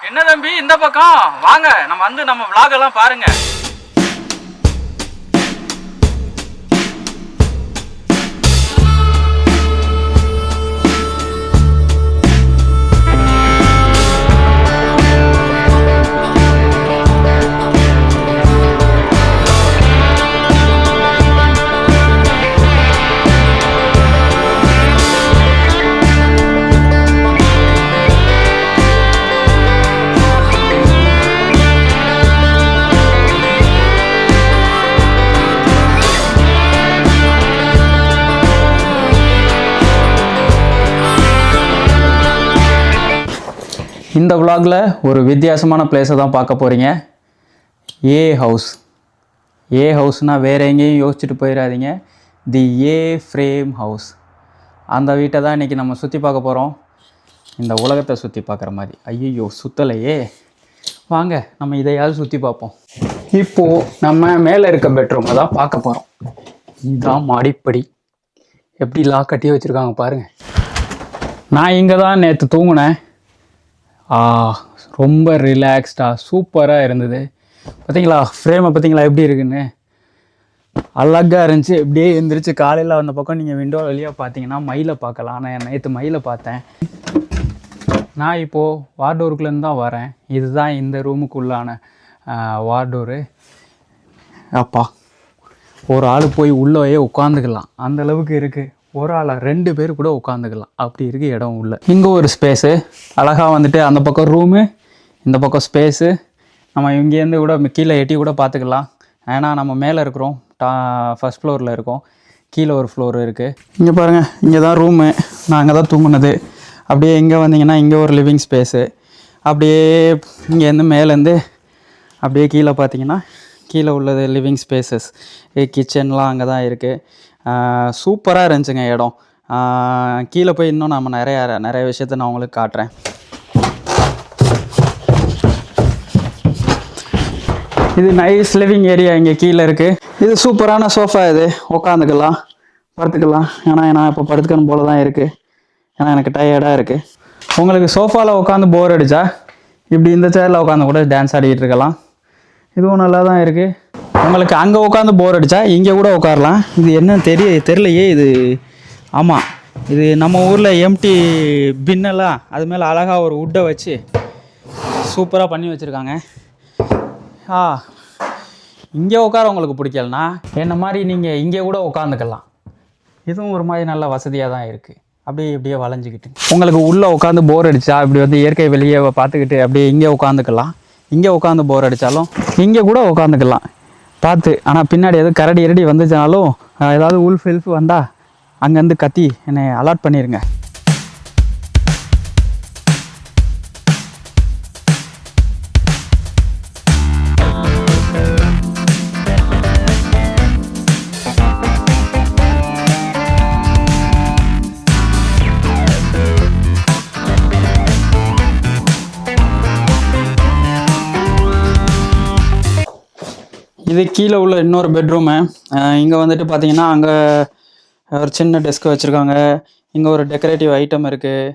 என்ன தம்பி இந்த பக்கம் வாங்க, நம்ம vlog எல்லாம் பாருங்க. இந்த vlogல ஒரு வித்தியாசமான பிளேஸை தான் பார்க்க போகிறீங்க. ஏ ஹவுஸ்னால் வேறு எங்கேயும் யோசிச்சுட்டு போயிடாதீங்க. தி ஏ ஃப்ரேம் ஹவுஸ், அந்த வீட்டை தான் இன்றைக்கி நம்ம சுற்றி பார்க்க போகிறோம். இந்த உலகத்தை சுற்றி பார்க்குற மாதிரி. ஐயோ சுற்றலையே, வாங்க நம்ம இதையாவது சுற்றி பார்ப்போம். இப்போது நம்ம மேலே இருக்க பெட்ரூமை தான் பார்க்க போகிறோம். இதுதான் மாடிப்படி, எப்படி லாக் கட்டி வச்சுருக்காங்க பாருங்கள். நான் இங்கே தான் நேற்று தூங்கினேன். ரொம்ப ரிலாக்ஸ்டாக சூப்பராக இருந்தது. பார்த்தீங்களா ஃப்ரேமை, பார்த்தீங்களா எப்படி இருக்குன்னு, அழகாக இருந்துச்சு. எப்படியே எழுந்திரிச்சு காலையில் அந்த பக்கம் நீங்கள் விண்டோ வழியாக பார்த்தீங்கன்னா மயிலை பார்க்கலாம். நான் நேற்று மயிலை பார்த்தேன். நான் இப்போது வார்டோருக்குள்ளேருந்து தான் வரேன். இதுதான் இந்த ரூமுக்குள்ளான வார்டோரு. அப்பா, ஒரு ஆள் போய் உள்ளே உட்காந்துக்கலாம், அந்தளவுக்கு இருக்குது. ஒரு ஆளாக 2 பேர் கூட உட்காந்துக்கலாம், அப்படி இருக்குது இடம் உள்ள. இங்கே ஒரு ஸ்பேஸு அழகாக வந்துட்டு, அந்த பக்கம் ரூமு, இந்த பக்கம் ஸ்பேஸு. நம்ம இங்கேருந்து கூட கீழே எட்டி கூட பார்த்துக்கலாம். ஏன்னா நம்ம மேலே இருக்கிறோம், ஃபஸ்ட் ஃப்ளோரில் இருக்கோம். கீழே ஒரு ஃப்ளோர் இருக்குது. இங்கே பாருங்கள், இங்கே தான் ரூமு, நான் அங்கே தான் தூங்குனது. அப்படியே இங்கே வந்தீங்கன்னா இங்கே ஒரு லிவிங் ஸ்பேஸு. அப்படியே இங்கேருந்து மேலேருந்து அப்படியே கீழே பார்த்தீங்கன்னா கீழே உள்ளது லிவிங் ஸ்பேசஸ், கிச்சன்லாம் அங்கே தான் இருக்குது. சூப்பராக இருந்துச்சுங்க இடம். கீழே போய் இன்னும் நம்ம நிறைய விஷயத்த நான் உங்களுக்கு காட்டுறேன். இது நைஸ் லிவிங் ஏரியா இங்கே கீழே இருக்குது. இது சூப்பரான சோஃபா, இது உட்காந்துக்கலாம், படுத்துக்கலாம். ஏன்னா நான் இப்போ படுத்துக்கணும் போல தான் இருக்குது, ஏன்னா எனக்கு டயர்டாக இருக்குது. உங்களுக்கு சோஃபாவில் உட்காந்து போர் அடித்தா இப்படி இந்த சேரில் உட்காந்து கூட டான்ஸ் ஆடிக்கிட்டு இருக்கலாம். இதுவும் நல்லா தான் இருக்குது. உங்களுக்கு அங்கே உட்காந்து போர் அடித்தா இங்கே கூட உட்காரலாம். இது என்ன தெரியலையே இது. ஆமாம், இது நம்ம ஊரில் எம்டி பின்னெல்லாம் அது மேலே அழகாக ஒரு உட்டை வச்சு சூப்பராக பண்ணி வச்சுருக்காங்க. இங்கே உட்கார உங்களுக்கு பிடிக்கலனா என்ன மாதிரி நீங்கள் இங்கே கூட உட்காந்துக்கலாம். இதுவும் ஒரு மாதிரி நல்ல வசதியாக தான் இருக்குது. அப்படியே வளைஞ்சிக்கிட்டு உங்களுக்கு உள்ளே உட்காந்து போர் அடித்தா இப்படி வந்து இயற்கை வெளியே பார்த்துக்கிட்டு அப்படியே இங்கே உட்காந்துக்கலாம். இங்கே உட்காந்து போர் அடித்தாலும் இங்கே கூட உட்காந்துக்கலாம் பார்த்து. ஆனால் பின்னாடி எதுவும் கரடி இரடி வந்துச்சுனாலும், ஏதாவது உல்ஃப் வந்தால் அங்கேருந்து கத்தி என்னை அலாட் பண்ணிடுங்க. இது கீழே உள்ள இன்னொரு பெட்ரூமு. இங்கே வந்துட்டு பார்த்தீங்கன்னா அங்கே ஒரு சின்ன டெஸ்க் வச்சுருக்காங்க. இங்கே ஒரு டெக்கரேட்டிவ் ஐட்டம் இருக்குது.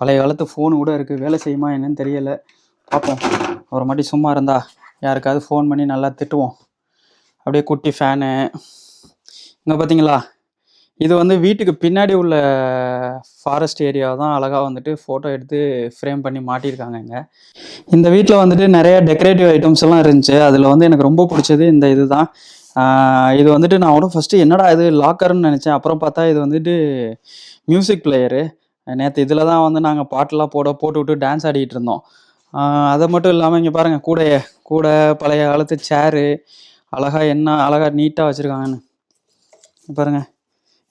பழைய காலத்து ஃபோனு கூட இருக்குது. வேலை செய்யுமா என்னன்னு தெரியலை, பார்ப்போம். ஒரு மாட்டி சும்மா இருந்தால் யாருக்காவது ஃபோன் பண்ணி நல்லா திட்டுவோம். அப்படியே குட்டி ஃபேனு. இங்கே பார்த்தீங்களா, இது வந்து வீட்டுக்கு பின்னாடி உள்ள ஃபாரஸ்ட் ஏரியா தான் அழகாக வந்துட்டு ஃபோட்டோ எடுத்து ஃப்ரேம் பண்ணி மாட்டியிருக்காங்க. இங்கே இந்த வீட்டில் வந்துட்டு நிறைய டெக்கரேட்டிவ் ஐட்டம்ஸ் எல்லாம் இருந்துச்சு. அதில் வந்து எனக்கு ரொம்ப பிடிச்சது இந்த இது தான். இது வந்துட்டு நான் கூட ஃபஸ்ட்டு என்னடா இது லாக்கர்னு நினச்சேன். அப்புறம் பார்த்தா இது வந்துட்டு மியூசிக் பிளேயரு. நேற்று இதில் தான் வந்து நாங்கள் பாட்டெலாம் போட்டு விட்டு டான்ஸ் ஆடிக்கிட்டு இருந்தோம். அதை மட்டும் இல்லாமல் இங்கே பாருங்கள், கூட பழைய காலத்து சேரு அழகாக நீட்டாக வச்சுருக்காங்கன்னு பாருங்கள்.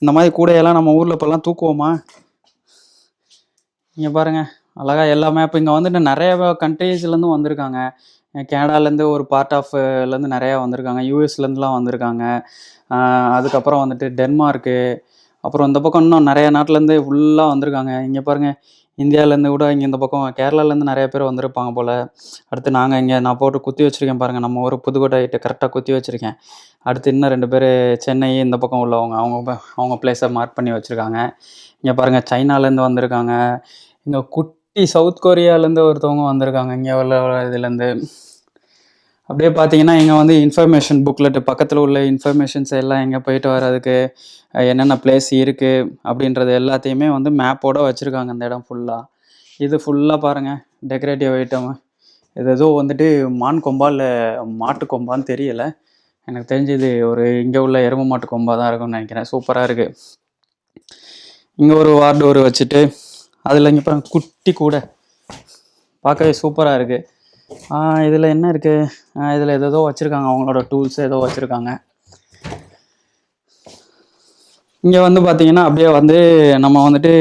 இந்த மாதிரி கூடையெல்லாம் நம்ம ஊரில் இப்போல்லாம் தூக்குவோமா? இங்கே பாருங்கள், அழகாக எல்லாமே. இப்போ இங்கே வந்துட்டு நிறைய கண்ட்ரீஸ்லேருந்து வந்திருக்காங்க. கனடாலேருந்து ஒரு பார்ட் ஆஃப்லேருந்து நிறையா வந்திருக்காங்க. யூஎஸ்லேருந்துலாம் வந்திருக்காங்க. அதுக்கப்புறம் வந்துட்டு டென்மார்க்கு, அப்புறம் இந்த பக்கம் இன்னும் நிறைய நாட்டிலேருந்து ஃபுல்லாக வந்திருக்காங்க. இங்கே பாருங்கள், இந்தியாவிலேருந்து கூட இங்கே இந்த பக்கம் கேரளாலேருந்து நிறைய பேர் வந்திருப்பாங்க போல். அடுத்து நான் போட்டு குத்தி வச்சுருக்கேன் பாருங்கள், நம்ம ஒரு புதுக்கோட்டை ஐட்டு கரெக்டாக குத்தி வச்சுருக்கேன். அடுத்து இன்னும் 2 பேர் சென்னை இந்த பக்கம் உள்ளவங்க, அவங்க பிளேஸை மார்க் பண்ணி வச்சுருக்காங்க. இங்கே பாருங்கள், சைனாலேருந்து வந்திருக்காங்க. இங்கே சவுத் கொரியாலேருந்து ஒருத்தவங்க வந்திருக்காங்க இங்கே உள்ள இதுலேருந்து. அப்படியே பார்த்தீங்கன்னா இங்கே வந்து இன்ஃபர்மேஷன் புக்லெட்டு பக்கத்தில் உள்ள இன்ஃபர்மேஷன்ஸ் எல்லாம் எங்கே போயிட்டு வர்றதுக்கு என்னென்ன பிளேஸ் இருக்குது அப்படின்றது எல்லாத்தையுமே வந்து மேப்போட வச்சுருக்காங்க இந்த இடம் ஃபுல்லாக. இது ஃபுல்லாக பாருங்கள் டெக்கரேட்டிவ் ஐட்டம். இது ஏதோ வந்துட்டு மான் கொம்பா இல்லை மாட்டு கொம்பான்னு தெரியல. எனக்கு தெரிஞ்சது ஒரு இங்கே உள்ள எருமை மாட்டு கொம்பா தான் இருக்கும்னு நினைக்கிறேன். சூப்பராக இருக்குது. இங்கே ஒரு வார்டோர் வச்சுட்டு அதில் இங்கே பாருங்க குட்டி கூட பார்க்கவே சூப்பராக இருக்குது. இதில் என்ன இருக்குது, இதில் ஏதோ வச்சுருக்காங்க, அவங்களோட டூல்ஸ் ஏதோ வச்சுருக்காங்க. இங்கே வந்து பார்த்தீங்கன்னா அப்படியே வந்து நம்ம வந்துட்டு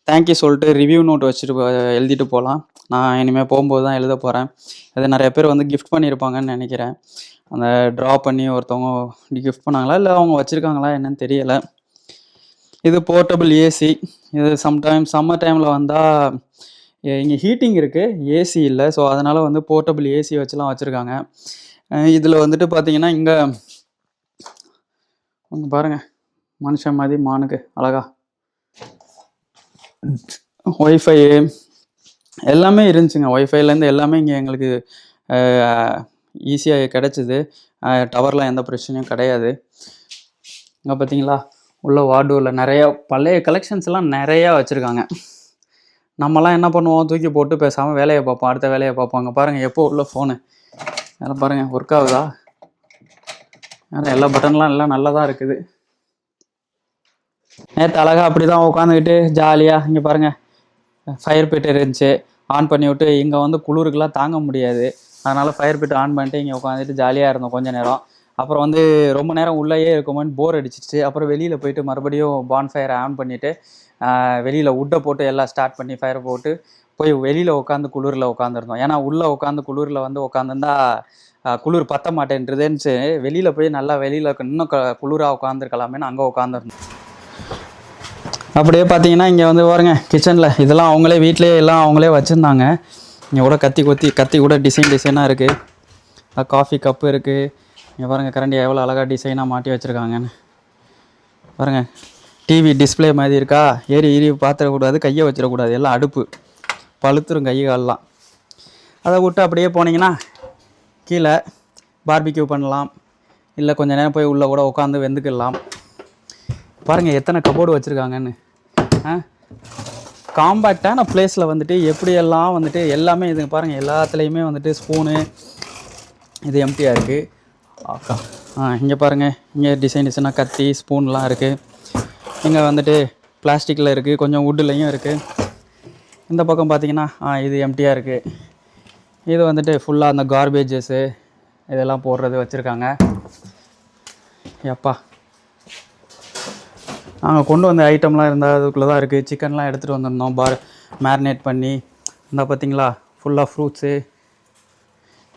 தேங்க்யூ சொல்லிட்டு ரிவ்யூ நோட் வச்சுட்டு எழுதிட்டு போகலாம். நான் இனிமேல் போகும்போது தான் எழுத போகிறேன். அது நிறைய பேர் வந்து கிஃப்ட் பண்ணியிருப்பாங்கன்னு நினைக்கிறேன். அந்த ட்ரா பண்ணி ஒருத்தவங்க கிஃப்ட் பண்ணாங்களா இல்லை அவங்க வச்சுருக்காங்களா என்னன்னு தெரியலை. இது போர்ட்டபிள் ஏசி. இது சம்மர் டைமில் வந்தால் இங்கே ஹீட்டிங் இருக்குது, ஏசி இல்லை. ஸோ அதனால் வந்து போர்ட்டபிள் ஏசி வச்சுலாம் வச்சுருக்காங்க. இதில் வந்துட்டு பார்த்தீங்கன்னா இங்கே பாருங்கள் மனுஷன் மாதிரி மானுக்கு அழகா ஒய்ஃபை எல்லாமே இருந்துச்சுங்க. ஒய்ஃபைலேருந்து எல்லாமே இங்கே எங்களுக்கு ஈஸியாக கிடச்சிது. டவர்லாம் எந்த பிரச்சனையும் கிடையாது. இங்கே பார்த்தீங்களா உள்ள வார்டோரில் நிறையா பழைய கலெக்ஷன்ஸ்லாம் நிறையா வச்சுருக்காங்க. நம்மலாம் என்ன பண்ணுவோம், தூக்கி போட்டு பேசாமல் வேலையை பார்ப்போம், அடுத்த வேலையை பார்ப்போம். அங்கே பாருங்கள் எப்போ உள்ள ஃபோனு அதெல்லாம் பாருங்கள் ஒர்க் ஆகுதா, எல்லா பட்டன்லாம் எல்லாம் நல்லா தான் இருக்குது. நேற்று அழகாக அப்படி தான் உட்காந்துக்கிட்டு ஜாலியாக இங்கே பாருங்கள் ஃபயர் பிட் இருந்துச்சு, ஆன் பண்ணி விட்டு. இங்கே வந்து குளிருக்கெல்லாம் தாங்க முடியாது, அதனால் ஃபயர் பிட் ஆன் பண்ணிட்டு இங்கே உட்காந்துட்டு ஜாலியாக இருந்தோம் கொஞ்சம் நேரம். அப்புறம் வந்து ரொம்ப நேரம் உள்ளேயே இருக்குமோன்னு போர் அடிச்சிச்சு. அப்புறம் வெளியில் போயிட்டு மறுபடியும் பான் ஃபயரை ஆன் பண்ணிவிட்டு வெளியில் உட்டை போட்டு எல்லாம் ஸ்டார்ட் பண்ணி ஃபயர் போட்டு போய் வெளியில் உட்காந்து குளிரில் உட்காந்துருந்தோம். ஏன்னா உள்ளே உட்காந்து குளிரில் வந்து உட்காந்துருந்தா குளிர் பற்ற மாட்டேன்றதுன்னு வெளியில் போய் நல்லா வெளியில் இன்னும் குளிராக உட்காந்துருக்கலாமேன்னு அங்கே உட்காந்துருந்தோம். அப்படியே பார்த்தீங்கன்னா இங்கே வந்து பாருங்க கிச்சனில் இதெல்லாம் அவங்களே வீட்டிலே எல்லாம் அவங்களே வச்சுருந்தாங்க. இங்கே கூட கத்தி கூட டிசைனாக இருக்குது. காஃபி கப்பு இருக்குது. இங்கே பாருங்கள் கரண்டி எவ்வளோ அழகாக டிசைனாக மாட்டி வச்சுருக்காங்கன்னு பாருங்கள். டிவி டிஸ்பிளே மாதிரி இருக்கா, ஏறி பார்த்துடக்கூடாது, கையை வச்சிடக்கூடாது, எல்லாம் அடுப்பு பழுத்துரும் கை காலெலாம். அதை விட்டு அப்படியே போனீங்கன்னா கீழே பார்பிக்யூ பண்ணலாம், இல்லை கொஞ்சம் நேரம் போய் உள்ளே கூட உட்காந்து வெந்துக்கிடலாம். பாருங்கள் எத்தனை கபோர்டு வச்சுருக்காங்கன்னு. காம்பேக்டான பிளேஸில் வந்துட்டு எப்படியெல்லாம் வந்துட்டு எல்லாமே இது பாருங்கள், எல்லாத்துலேயுமே வந்துட்டு ஸ்பூனு இது எம்டியாக இருக்குது. இங்கே பாருங்கள் இங்கே டிசைனாக கத்தி ஸ்பூன்லாம் இருக்குது. இங்கே வந்துட்டு பிளாஸ்டிக்கில் இருக்குது, கொஞ்சம் வுட்டுலேயும் இருக்குது. இந்த பக்கம் பார்த்தீங்கன்னா இது எம்டியாக இருக்குது. இது வந்துட்டு ஃபுல்லாக அந்த கார்பேஜஸ்ஸு இதெல்லாம் போடுறது வச்சுருக்காங்க. எப்பா நாங்கள் கொண்டு வந்த ஐட்டம்லாம் இருந்தால் அதுக்குள்ளே தான் இருக்குது. சிக்கன்லாம் எடுத்துகிட்டு வந்திருந்தோம் மேரினேட் பண்ணி. இந்த பார்த்தீங்களா ஃபுல்லாக ஃப்ரூட்ஸு.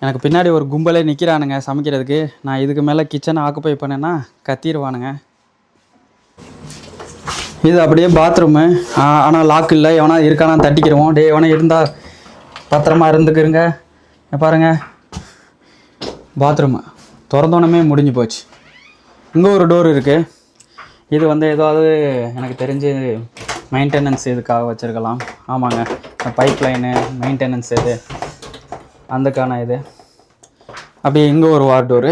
எனக்கு பின்னாடி ஒரு கும்பலே நிற்கிறானுங்க சமைக்கிறதுக்கு. நான் இதுக்கு மேலே கிச்சனை ஆக்குப்பை பண்ணேன்னா கத்திடுவானுங்க. இது அப்படியே பாத்ரூமு. ஆனால் லாக் இல்லை, எவனா இருக்கானா தட்டிக்கிறோம். எவனா இருந்தால் பத்திரமா இருந்துக்கிறங்க. பாருங்கள் பாத்ரூமு திறந்தோன்னமே முடிஞ்சு போச்சு. இங்கே ஒரு டோர் இருக்குது. இது வந்து ஏதாவது எனக்கு தெரிஞ்சு மெயின்டெனன்ஸ் இதுக்காக வச்சுருக்கலாம். ஆமாங்க, பைப் லைனு மெயின்டெனன்ஸ் இது அதுக்கான இது. அப்படியே இங்கே ஒரு வார்டோரு,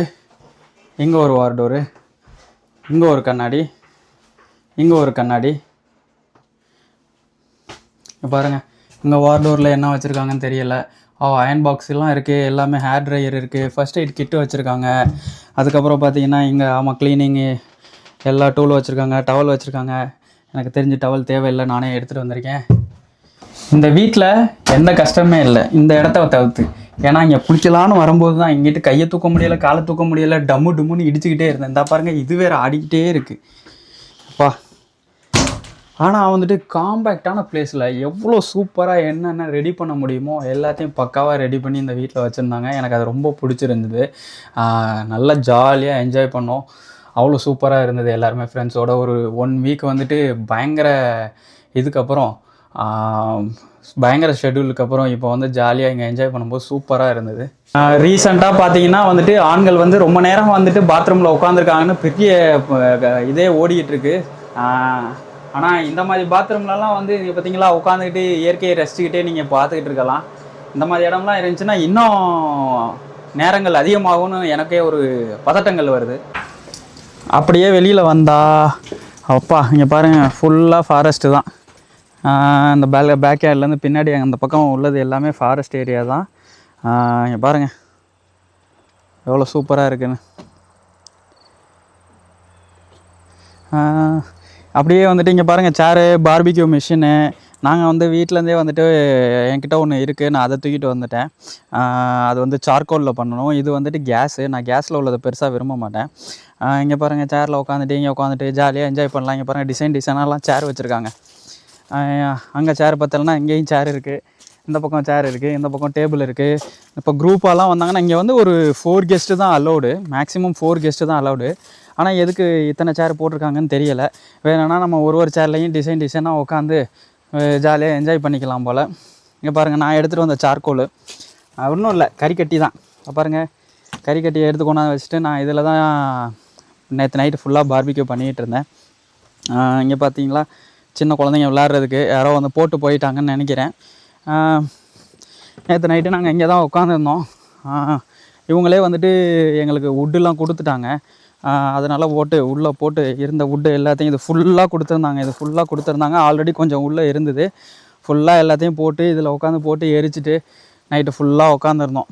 இங்கே ஒரு வார்டோரு, இங்கே ஒரு கண்ணாடி, இங்கே ஒரு கண்ணாடி. பாருங்கள் இங்கே வார்டோரில் என்ன வச்சுருக்காங்கன்னு தெரியலை. அயன் பாக்ஸ் எல்லாம் இருக்குது, எல்லாமே ஹேர் ட்ரையர் இருக்குது, ஃபஸ்ட் எய்ட் கிட்டு வச்சுருக்காங்க. அதுக்கப்புறம் பார்த்தீங்கன்னா இங்கே க்ளீனிங்கு எல்லா டூலும் வச்சுருக்காங்க, டவல் வச்சுருக்காங்க. எனக்கு தெரிஞ்ச டவல் தேவையில்லை, நானே எடுத்துகிட்டு வந்திருக்கேன். இந்த வீட்டில் எந்த கஷ்டமே இல்லை இந்த இடத்த தவிர்த்து. ஏன்னா இங்கே குளிக்கலான்னு வரும்போது தான் இங்கிட்டு கையை தூக்க முடியலை, காலை தூக்க முடியலை, டம்முன்னு இடிச்சுக்கிட்டே இருந்தேன். இந்த பாருங்கள் இது வேறு ஆடிக்கிட்டே இருக்குது அப்பா. ஆனால் வந்துட்டு காம்பேக்டான பிளேஸில் எவ்வளோ சூப்பராக என்னென்ன ரெடி பண்ண முடியுமோ எல்லாத்தையும் பக்காவாக ரெடி பண்ணி இந்த வீட்டில் வச்சுருந்தாங்க. எனக்கு அது ரொம்ப பிடிச்சிருந்தது. நல்லா ஜாலியாக என்ஜாய் பண்ணோம். அவ்வளோ சூப்பராக இருந்தது. எல்லாருமே ஃப்ரெண்ட்ஸோட ஒரு 1 வீக் வந்துட்டு பயங்கர இதுக்கப்புறம் பயங்கர ஷெட்யூலுக்கு அப்புறம் இப்போ வந்து ஜாலியாக இங்கே என்ஜாய் பண்ணும்போது சூப்பராக இருந்தது. ரீசெண்டாக பார்த்தீங்கன்னா வந்துட்டு ஆண்கள் வந்து ரொம்ப நேரம் வந்துட்டு பாத்ரூமில் உட்காந்துருக்காங்கன்னு பெரிய இதே ஓடிக்கிட்டு இருக்கு. ஆனால் இந்த மாதிரி பாத்ரூம்லலாம் வந்து நீங்கள் பார்த்தீங்களா உட்காந்துக்கிட்டு இயற்கையை ரசிச்சுக்கிட்டே நீங்கள் பார்த்துக்கிட்டு இருக்கலாம். இந்த மாதிரி இடம்லாம் இருந்துச்சுன்னா இன்னும் நேரங்கள் அதிகமாகும்னு எனக்கே ஒரு பதட்டங்கள் வருது. அப்படியே வெளியில் வந்தா அப்பா இங்கே பாருங்கள் ஃபுல்லாக ஃபாரஸ்ட்டு தான். இந்த பேக் யார்ட்லேருந்து பின்னாடி அந்த பக்கம் உள்ளது எல்லாமே ஃபாரஸ்ட் ஏரியா தான். இங்கே பாருங்கள் எவ்வளோ சூப்பராக இருக்குன்னு. அப்படியே வந்துட்டு இங்கே பாருங்கள் சேரு, பார்பிக்யூ மிஷினு. நாங்கள் வந்து வீட்டிலேருந்தே வந்துட்டு என்கிட்ட ஒன்று இருக்குது, நான் அதை தூக்கிட்டு வந்துட்டேன். அது வந்து சார்கோலில் பண்ணணும். இது வந்துட்டு கேஸு. நான் கேஸில் உள்ளதை பெருசாக விரும்ப மாட்டேன். இங்கே பாருங்கள் சேரில் உட்காந்துட்டு இங்கே உட்காந்துட்டு ஜாலியாக என்ஜாய் பண்ணலாம். இங்கே பாருங்கள் டிசைனாலாம் சேர் வச்சுருக்காங்க. அங்கே சேர் பத்தலைன்னா இங்கேயும் சேர் இருக்குது, இந்த பக்கம் சேர் இருக்குது, இந்த பக்கம் டேபிள் இருக்குது. இப்போ குரூப்பாலாம் வந்தாங்கன்னா இங்கே வந்து ஒரு 4 கெஸ்ட்டு தான் அலௌடு, மேக்ஸிமம் 4 கெஸ்ட்டு தான் அலௌடு. ஆனால் எதுக்கு இத்தனை சேர் போட்டிருக்காங்கன்னு தெரியலை. வேணும்னா நம்ம ஒரு சேர்லையும் டிசைனாக உட்காந்து ஜாலியாக என்ஜாய் பண்ணிக்கலாம் போல். இங்கே பாருங்கள் நான் எடுத்துகிட்டு வந்த சார்கோல் ஒன்றும் இல்லை, கறிக்கட்டி தான். பாருங்கள் கறிக்கட்டியை எடுத்து கொண்டாந்து வச்சுட்டு நான் இதில் தான் நேற்று நைட்டு ஃபுல்லாக பார்பிக்யூ பண்ணிகிட்டு இருந்தேன். இங்கே பார்த்தீங்களா சின்ன குழந்தைங்க விளையாடுறதுக்கு யாரோ வந்து போட்டு போயிட்டாங்கன்னு நினைக்கிறேன். நேற்று நைட்டு நாங்கள் இங்கே தான் உட்காந்துருந்தோம். இவங்களே வந்துட்டு எங்களுக்கு வுட்டுலாம் கொடுத்துட்டாங்க. அதனால் உள்ளே போட்டு இருந்த வுட்டு எல்லாத்தையும் இது ஃபுல்லாக கொடுத்துருந்தாங்க. ஆல்ரெடி கொஞ்சம் உள்ளே இருந்தது, ஃபுல்லாக எல்லாத்தையும் போட்டு இதில் உட்காந்து போட்டு எரிச்சிட்டு நைட்டு ஃபுல்லாக உட்காந்துருந்தோம்.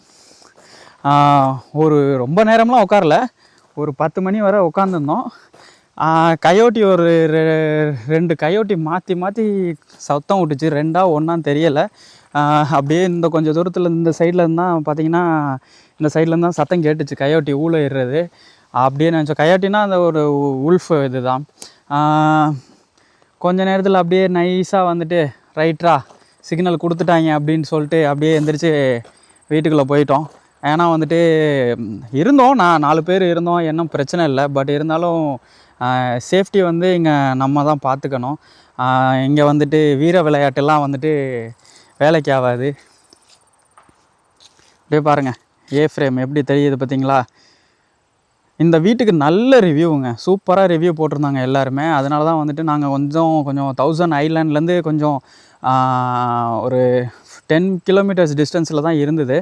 ஒரு ரொம்ப நேரம்லாம் உட்காரல, ஒரு 10 மணி வரை உட்காந்துருந்தோம். கயோட்டி ஒரு 2 கயோட்டி மாற்றி சத்தம் விட்டுச்சு. 2ஆ 1ஆன்னு தெரியலை. அப்படியே இந்த கொஞ்சம் தூரத்தில் இந்த சைட்லேருந்து தான் பார்த்தீங்கன்னா, இந்த சைட்லேருந்து தான் சத்தம் கேட்டுச்சு, கயோட்டி ஊழ ஏறுறது. அப்படியே நினச்சோம் கயோட்டினா அந்த ஒரு உல்ஃப் இது தான். கொஞ்ச நேரத்தில் அப்படியே நைஸாக வந்துட்டு ரைட்டா சிக்னல் கொடுத்துட்டாங்க அப்படின்னு சொல்லிட்டு அப்படியே எந்திரிச்சு வீட்டுக்குள்ளே போயிட்டோம். ஏன்னா வந்துட்டு இருந்தோம், நான் 4 பேர் இருந்தோம், இன்னும் பிரச்சனை இல்லை. பட் இருந்தாலும் சேஃப்டி வந்து இங்கே நம்ம தான் பார்த்துக்கணும். இங்கே வந்துட்டு வீர விளையாட்டுலாம் வந்துட்டு வேலைக்கு ஆகாது. அப்படியே பாருங்கள் ஏ ஃப்ரேம் எப்படி தெரியுது பார்த்தீங்களா. இந்த வீட்டுக்கு நல்ல ரிவ்யூங்க, சூப்பராக ரிவ்யூ போட்டிருந்தாங்க எல்லாருமே. அதனால தான் வந்துட்டு நாங்கள் கொஞ்சம் 1000 ஐலாண்ட்லேருந்து கொஞ்சம் ஒரு 10 கிலோமீட்டர்ஸ் டிஸ்டன்ஸில் தான் இருந்தது.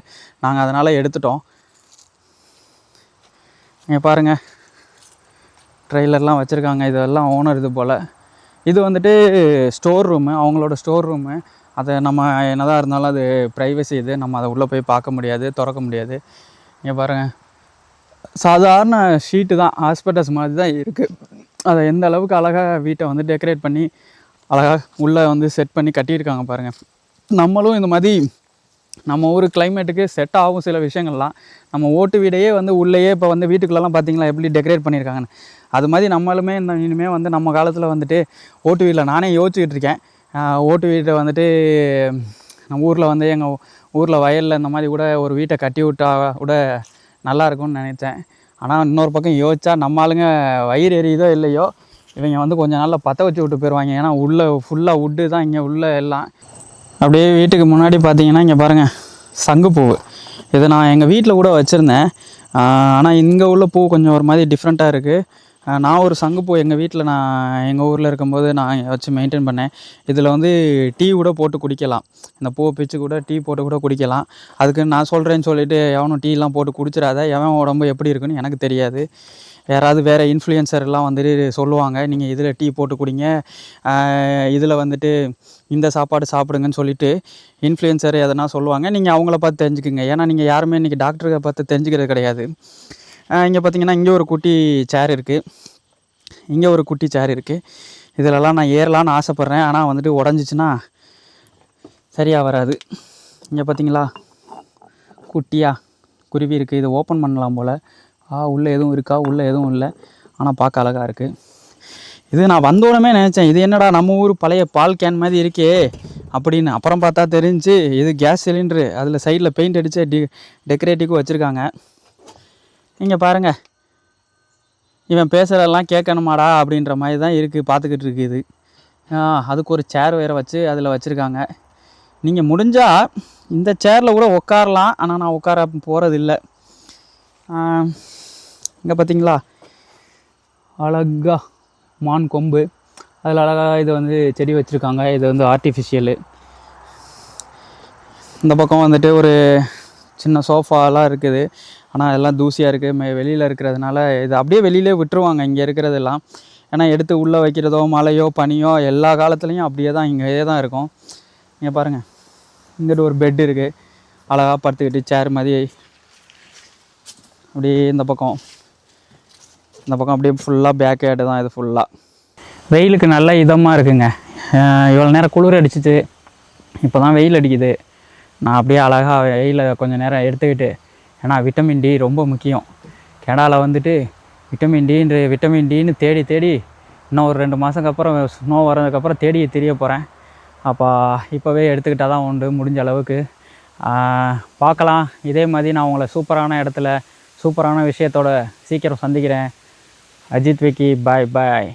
நாங்கள் அதனால் எடுத்துட்டோம். இங்கே பாருங்கள் ட்ரெய்லர்லாம் வச்சுருக்காங்க. இதெல்லாம் ஓனர் இது போல். இது வந்துட்டு ஸ்டோர் ரூமு, அவங்களோட ஸ்டோர் ரூமு. அதை நம்ம என்னதான் இருந்தாலும் அது ப்ரைவசி, இது நம்ம அதை உள்ளே போய் பார்க்க முடியாது, திறக்க முடியாது. இங்கே பாருங்கள் சாதாரண ஷீட்டு தான், ஹாஸ்பிட்டல்ஸ் மாதிரி தான் இருக்குது. அதை எந்த அளவுக்கு அழகாக வீட்டை வந்து டெக்கரேட் பண்ணி அழகாக உள்ளே வந்து செட் பண்ணி கட்டியிருக்காங்க பாருங்கள். நம்மளும் இந்த மாதிரி நம்ம ஊர் கிளைமேட்டுக்கு செட் ஆகும் சில விஷயங்கள்லாம். நம்ம ஓட்டு வீடையே வந்து உள்ளேயே இப்போ வந்து வீட்டுக்குள்ளெல்லாம் பார்த்தீங்களா எப்படி டெக்கரேட் பண்ணியிருக்காங்கன்னு. அது மாதிரி நம்மளுமே இனிமேல் வந்து நம்ம காலத்தில் வந்துட்டு ஓட்டு வீட்டில் நானே யோசிச்சுக்கிட்டு இருக்கேன். ஓட்டு வீட்டை வந்துட்டு நம்ம ஊரில் வந்து எங்கள் ஊரில் வயலில் இந்த மாதிரி கூட ஒரு வீட்டை கட்டி விட்டா கூட நல்லாயிருக்கும்னு நினைத்தேன். ஆனால் இன்னொரு பக்கம் யோசிச்சா நம்ம ஆளுங்க வயிறு எரியுதோ இல்லையோ, இவங்க வந்து கொஞ்சம் நாளில் பற்ற வச்சு விட்டு போயிடுவாங்க. ஏன்னா உள்ளே ஃபுல்லாக வுட்டு தான் இங்கே உள்ளே எல்லாம். அப்படியே வீட்டுக்கு முன்னாடி பார்த்தீங்கன்னா இங்கே பாருங்கள் சங்குப்பூ. இதை நான் எங்கள் வீட்டில் கூட வச்சுருந்தேன். ஆனால் இங்கே உள்ள பூ கொஞ்சம் ஒரு மாதிரி டிஃப்ரெண்ட்டாக இருக்குது. நான் ஒரு சங்குப்பூ எங்கள் வீட்டில் நான் எங்கள் ஊரில் இருக்கும்போது நான் வச்சு மெயின்டைன் பண்ணேன். இதில் வந்து டீ கூட போட்டு குடிக்கலாம். இந்த பூவை பிச்சு கூட டீ போட்டு கூட குடிக்கலாம். அதுக்கு நான் சொல்கிறேன்னு சொல்லிவிட்டு எவனும் டீலாம் போட்டு குடிச்சிடாத. எவன் உடம்பு எப்படி இருக்குன்னு எனக்கு தெரியாது. யாராவது வேறு இன்ஃப்ளூயன்சர்லாம் வந்துட்டு சொல்லுவாங்க, நீங்கள் இதில் டீ போட்டு குடிங்க, இதில் வந்துட்டு இந்த சாப்பாடு சாப்பிடுங்கன்னு சொல்லிவிட்டு இன்ஃப்ளூயன்சர் எதனா சொல்லுவாங்க. நீங்கள் அவங்கள பார்த்து தெரிஞ்சுக்குங்க. ஏன்னா நீங்கள் யாருமே இன்றைக்கி டாக்டரை பார்த்து தெரிஞ்சுக்கிறது கிடையாது. இங்கே பார்த்தீங்கன்னா இங்கே ஒரு குட்டி சேர் இருக்குது, இங்கே ஒரு குட்டி சேர் இருக்குது. இதிலலாம் நான் ஏறலான்னு ஆசைப்பட்றேன். ஆனால் வந்துட்டு உடஞ்சிச்சின்னா சரியாக வராது. இங்கே பார்த்தீங்களா குட்டியாக குருவி இருக்குது. இதை ஓப்பன் பண்ணலாம் போல். உள்ளே எதுவும் இருக்கா? உள்ளே எதுவும் இல்லை, ஆனால் பார்க்க அழகாக இருக்குது. இது நான் வந்தோடனே நினச்சேன், இது என்னடா நம்ம ஊர் பழைய பால் கேன் மாதிரி இருக்கே அப்படின்னு. அப்புறம் பார்த்தா தெரிஞ்சு இது கேஸ் சிலிண்ட்ரு. அதில் சைடில் பெயிண்ட் அடித்து டெக்கரேட்டிவ்க்கு வச்சுருக்காங்க. இங்கே பாருங்கள், இவன் பேசுகிறதெல்லாம் கேட்கணுமாடா அப்படின்ற மாதிரி தான் இருக்குது, பார்த்துக்கிட்டு இருக்குது. அதுக்கு ஒரு சேர் வேறு வச்சு அதில் வச்சுருக்காங்க. நீங்கள் முடிஞ்சால் இந்த சேரில் கூட உட்காரலாம், ஆனால் நான் உட்கார போகிறதில்ல. இங்கே பார்த்தீங்களா அழகா மான் கொம்பு. அதில் அழகாக இது வந்து செடி வச்சுருக்காங்க. இது வந்து ஆர்டிஃபிஷியலு. இந்த பக்கம் வந்துட்டு ஒரு சின்ன சோஃபாலாம் இருக்குது. ஆனால் எல்லாம் தூசியாக இருக்குது. வெளியில் இருக்கிறதுனால இது அப்படியே வெளியிலே விட்டுருவாங்க இங்கே இருக்கிறதெல்லாம். ஏன்னா எடுத்து உள்ளே வைக்கிறதோ மழையோ பனியோ எல்லா காலத்துலேயும் அப்படியே தான் இங்கேயே தான் இருக்கும். இங்கே பாருங்கள், இங்கிட்டு ஒரு பெட் இருக்குது. அழகாக படுத்துக்கிட்டு சேர் மாதிரி அப்படியே இந்த பக்கம் அப்படியே ஃபுல்லாக பேக் யார்டு தான் இது ஃபுல்லாக. வெயிலுக்கு நல்ல இதமாக இருக்குங்க. இவ்வளோ நேரம் குளிர் அடிச்சிச்சு, இப்போ தான் வெயில் அடிக்குது. நான் அப்படியே அழகாக வெயிலை கொஞ்சம் நேரம் எடுத்துக்கிட்டு, ஏன்னா விட்டமின் டி ரொம்ப முக்கியம். கனடாவில் வந்துட்டு விட்டமின் டின்னு தேடி இன்னும் ஒரு 2 மாதத்துக்கு அப்புறம் ஸ்னோ வர்றதுக்கப்புறம் தேடி தெரிய போகிறேன். அப்போ இப்போவே எடுத்துக்கிட்டால் தான் உண்டு. முடிஞ்ச அளவுக்கு பார்க்கலாம். இதே மாதிரி நான் உங்களை சூப்பரான இடத்துல சூப்பரான விஷயத்தோட சீக்கிரம் சந்திக்கிறேன். அஜித் விக்கி, பாய் பாய்.